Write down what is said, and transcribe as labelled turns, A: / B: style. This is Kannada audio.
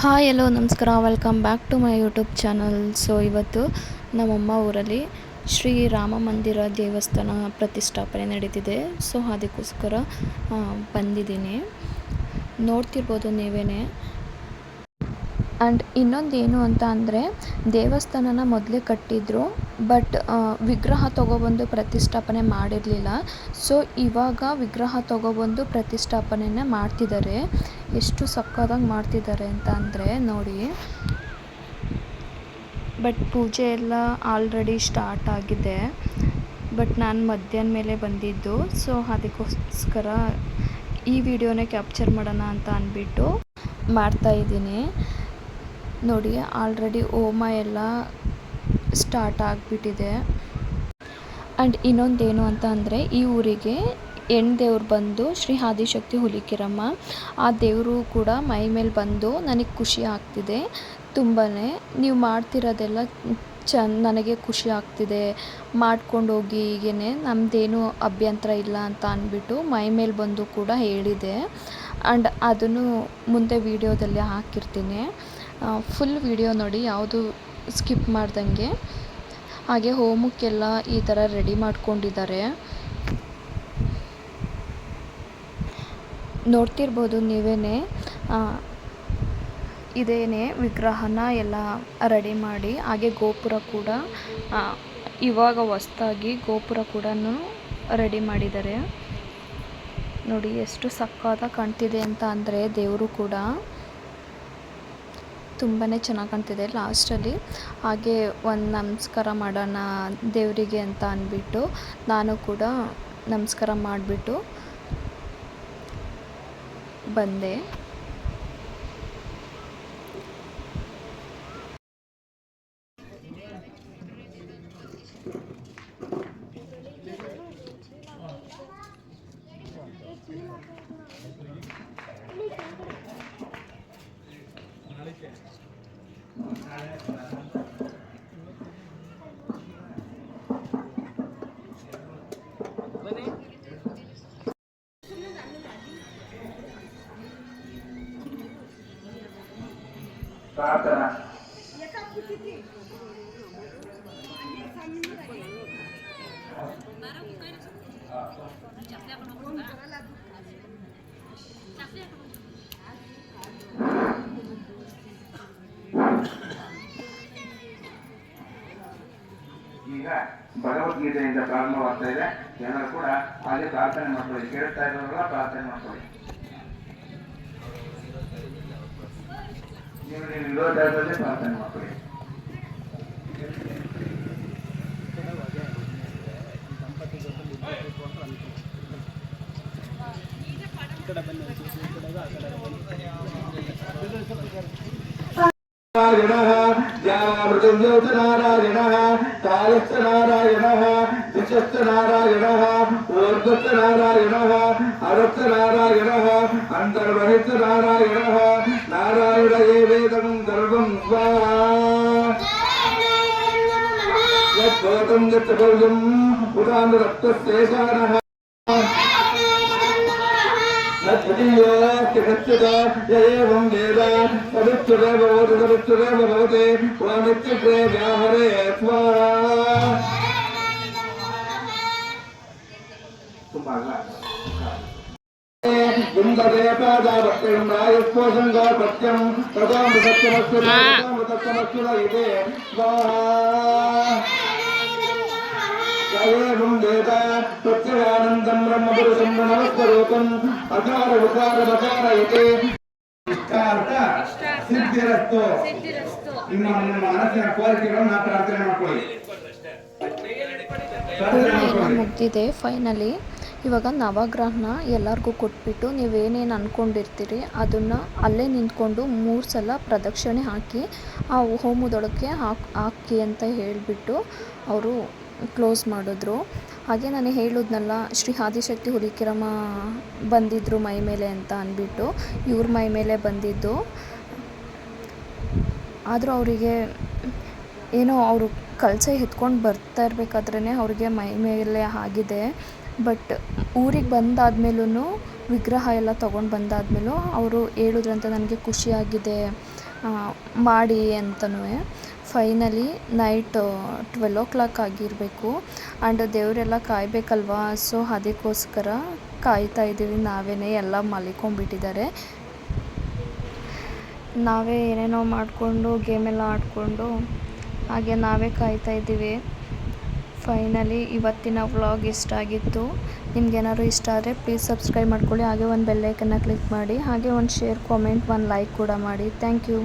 A: ಹಾಯ್ ಎಲ್ಲೋ ನಮಸ್ಕಾರ, welcome back to my YouTube channel. So ಇವತ್ತು ನಮ್ಮಮ್ಮ ಊರಲ್ಲಿ ಶ್ರೀ ರಾಮ ಮಂದಿರ ದೇವಸ್ಥಾನ ಪ್ರತಿಷ್ಠಾಪನೆ ನಡೀತಿದೆ. ಸೊ ಅದಕ್ಕೋಸ್ಕರ ಬಂದಿದ್ದೀನಿ, ನೋಡ್ತಿರ್ಬೋದು ನೀವೇ. ಆ್ಯಂಡ್ ಇನ್ನೊಂದೇನು ಅಂತ ಅಂದರೆ, ದೇವಸ್ಥಾನನ ಮೊದಲೇ ಕಟ್ಟಿದ್ರು, ಬಟ್ ವಿಗ್ರಹ ತೊಗೊಬಂದು ಪ್ರತಿಷ್ಠಾಪನೆ ಮಾಡಿರಲಿಲ್ಲ. ಸೊ ಇವಾಗ ವಿಗ್ರಹ ತೊಗೊಬಂದು ಪ್ರತಿಷ್ಠಾಪನೆನ ಮಾಡ್ತಿದ್ದಾರೆ. ಎಷ್ಟು ಸಕ್ಕತ್ತಾಗಿ ಮಾಡ್ತಿದ್ದಾರೆ ಅಂತ ಅಂದರೆ ನೋಡಿ. ಬಟ್ ಪೂಜೆ ಎಲ್ಲ ಆಲ್ರೆಡಿ ಸ್ಟಾರ್ಟ್ ಆಗಿದೆ, ಬಟ್ ನಾನು ಮಧ್ಯಾಹ್ನ ಮೇಲೆ ಬಂದಿದ್ದು. ಸೊ ಅದಕ್ಕೋಸ್ಕರ ಈ ವಿಡಿಯೋನೇ ಕ್ಯಾಪ್ಚರ್ ಮಾಡೋಣ ಅಂತ ಅಂದ್ಬಿಟ್ಟು ಮಾಡ್ತಾಯಿದ್ದೀನಿ. ನೋಡಿ, ಆಲ್ರೆಡಿ ಹೋಮ ಎಲ್ಲ ಸ್ಟಾರ್ಟ್ ಆಗಿಬಿಟ್ಟಿದೆ. ಆ್ಯಂಡ್ ಇನ್ನೊಂದೇನು ಅಂತ ಅಂದರೆ, ಈ ಊರಿಗೆ ಹೆಣ್ಣು ದೇವ್ರು ಬಂದು ಶ್ರೀ ಆದಿಶಕ್ತಿ ಹುಲಿಕೆರಮ್ಮ. ಆ ದೇವರು ಕೂಡ ಮೈ ಮೇಲೆ ಬಂದು ನನಗೆ ಖುಷಿ ಆಗ್ತಿದೆ ತುಂಬಾ. ನೀವು ಮಾಡ್ತಿರೋದೆಲ್ಲ ನನಗೆ ಖುಷಿ ಆಗ್ತಿದೆ, ಮಾಡ್ಕೊಂಡು ಹೋಗಿ, ಹೀಗೇ ನಮ್ಮದೇನು ಅಭ್ಯಂತರ ಇಲ್ಲ ಅಂತ ಅಂದ್ಬಿಟ್ಟು ಮೈ ಮೇಲೆ ಬಂದು ಕೂಡ ಹೇಳಿದೆ. ಆ್ಯಂಡ್ ಅದನ್ನು ಮುಂದೆ ವಿಡಿಯೋದಲ್ಲಿ ಹಾಕಿರ್ತೀನಿ. ಫುಲ್ ವಿಡಿಯೋ ನೋಡಿ, ಯಾವುದು ಸ್ಕಿಪ್ ಮಾಡ್ದಂಗೆ. ಹಾಗೆ ಹೋಮಕ್ಕೆಲ್ಲ ಈ ಥರ ರೆಡಿ ಮಾಡ್ಕೊಂಡಿದ್ದಾರೆ, ನೋಡ್ತಿರ್ಬೋದು ನೀವೇ. ಇದೇನೇ ವಿಗ್ರಹನ ಎಲ್ಲ ರೆಡಿ ಮಾಡಿ, ಹಾಗೆ ಗೋಪುರ ಕೂಡ ಇವಾಗ ಹೊಸ್ದಾಗಿ ಗೋಪುರ ಕೂಡ ರೆಡಿ ಮಾಡಿದ್ದಾರೆ. ನೋಡಿ ಎಷ್ಟು ಸಕ್ಕತ್ತಾಗಿ ಕಾಣ್ತಿದೆ ಅಂತ ಅಂದರೆ, ದೇವರು ಕೂಡ ತುಂಬಾ ಚೆನ್ನಾಗಿ ಕಾಣ್ತಿದೆ. ಲಾಸ್ಟಲ್ಲಿ ಹಾಗೆ ಒಂದು ನಮಸ್ಕಾರ ಮಾಡೋಣ ದೇವರಿಗೆ ಅಂತ ಅಂದ್ಬಿಟ್ಟು ನಾನು ಕೂಡ ನಮಸ್ಕಾರ ಮಾಡಿಬಿಟ್ಟು ಬಂದೆ.
B: ಪ್ರಾರ್ಥನಾ ಈಗ ಭಗವದ್ಗೀತೆಯಿಂದ ಪ್ರಾರಂಭವಾಗ್ತಾ ಇದೆ. ಎಲ್ಲರೂ ಕೂಡ ಹಾಗೆ ಪ್ರಾರ್ಥನೆ ಮಾಡ್ಕೊಳ್ಳಿ. ಕೇಳ್ತಾ ಇರೋರೆಲ್ಲ ಪ್ರಾರ್ಥನೆ ಮಾಡ್ಕೊಳ್ಳಿ. ನೀವು ವಿರೋಧದಲ್ಲಿ ಪ್ರಾರ್ಥನೆ ಮಾಡ್ಕೊಳ್ಳಿ. ನಾರಾಯಣಃ ಜಾಮೃತಂಜೌತ ನಾರಾಯಣಃ ಕಾಲಸ್ಥ ನಾರಾಯಣಃ ದಿಶಸ್ಥ ನಾರಾಯಣಃ ಊರ್ಧ್ವಸ್ಥ ನಾರಾಯಣಃ ಅರಸ್ಥ ನಾರಾಯಣಃ ಅಂತರ್ಬಹಿಸ್ಥ ನಾರಾಯಣಃ ನಾರಾಯಣ ಏವೇದಂ ಸರ್ವಂ ಸ್ವಾಹಾ ಯದ್ಭೂತಂ ಯಚ್ಚ ಉದಾನ ರಕ್ತಸ್ಯೇಷಾನಃ एवं वेद सवित्रेव भवति सवित्रेव भवति वानित्ये व्याहरे स्वाहा. एवं वेद प्रत्ययानन्दं ब्रह्मपुरुषं नमस्वरूपम् अकार उकार बकार इति ಇಷ್ಟಾರ್ಥ ಸಿದ್ಧಿರಸ್ತು. ನಿಮ್ಮ ಮನಸ್ಸಿನ ಕೋರಿಕೆಗಳನ್ನು ಪ್ರಾರ್ಥನೆ ಮಾಡ್ಕೊಳ್ಳಿ.
A: ಮುಗ್ದಿದೆ ಫೈನಲಿ. ಇವಾಗ ನವಗ್ರಹನ ಎಲ್ಲರಿಗೂ ಕೊಟ್ಬಿಟ್ಟು ನೀವೇನೇನು ಅಂದ್ಕೊಂಡಿರ್ತೀರಿ ಅದನ್ನು ಅಲ್ಲೇ ನಿಂತ್ಕೊಂಡು 3 ಸಲ ಪ್ರದಕ್ಷಿಣೆ ಹಾಕಿ ಆ ಹೋಮದೊಳಗೆ ಹಾಕಿ ಅಂತ ಹೇಳಿಬಿಟ್ಟು ಅವರು ಕ್ಲೋಸ್ ಮಾಡಿದ್ರು. ಹಾಗೆ ನಾನು ಹೇಳಿದ್ನಲ್ಲ, ಶ್ರೀ ಆದಿಶಕ್ತಿ ಹುಲಿಕೆರಮ್ಮ ಬಂದಿದ್ದರು ಮೈ ಮೇಲೆ ಅಂತ ಅಂದ್ಬಿಟ್ಟು, ಇವ್ರ ಮೈ ಮೇಲೆ ಬಂದಿದ್ದು. ಆದರೂ ಅವರಿಗೆ ಏನೋ ಅವರು ಕಳಸ ಎತ್ಕೊಂಡು ಬರ್ತಾ ಇರಬೇಕಾದ್ರೇ ಅವ್ರಿಗೆ ಮೈ ಮೇಲೆ ಆಗಿದೆ. ಬಟ್ ಊರಿಗೆ ಬಂದಾದ್ಮೇಲೂ ವಿಗ್ರಹ ಎಲ್ಲ ತೊಗೊಂಡು ಬಂದಾದ್ಮೇಲೂ ಅವರು ಹೇಳಿದ್ರಂತೆ, ನನಗೆ ಖುಷಿಯಾಗಿದೆ ಮಾಡಿ ಅಂತನೂ. ಫೈನಲಿ ನೈಟ್ 12 ಆಗಿರಬೇಕು. ಆ್ಯಂಡ್ ದೇವರೆಲ್ಲ ಕಾಯಬೇಕಲ್ವಾ, ಸೊ ಅದಕ್ಕೋಸ್ಕರ ಕಾಯ್ತಾ ಇದ್ದೀವಿ ನಾವೇ. ಎಲ್ಲ ಮಲ್ಕೊಂಡ್ಬಿಟ್ಟಿದ್ದಾರೆ. ನಾವೇ ಏನೇನೋ ಮಾಡಿಕೊಂಡು ಗೇಮೆಲ್ಲ ಆಡಿಕೊಂಡು ಹಾಗೆ ನಾವೇ ಕಾಯ್ತಾ ಇದ್ದೀವಿ. ಫೈನಲಿ ಇವತ್ತಿನ ವ್ಲಾಗ್ ಇಷ್ಟ ಆಗಿತ್ತು. ನಿಮ್ಗೇನಾದ್ರು ಇಷ್ಟ ಆದರೆ ಪ್ಲೀಸ್ ಸಬ್ಸ್ಕ್ರೈಬ್ ಮಾಡ್ಕೊಳ್ಳಿ. ಹಾಗೆ ಒಂದು ಬೆಲ್ಲೈಕನ್ನ ಕ್ಲಿಕ್ ಮಾಡಿ. ಹಾಗೆ ಒಂದು ಶೇರ್, ಕಾಮೆಂಟ್, ಒಂದು ಲೈಕ್ ಕೂಡ ಮಾಡಿ. Thank you.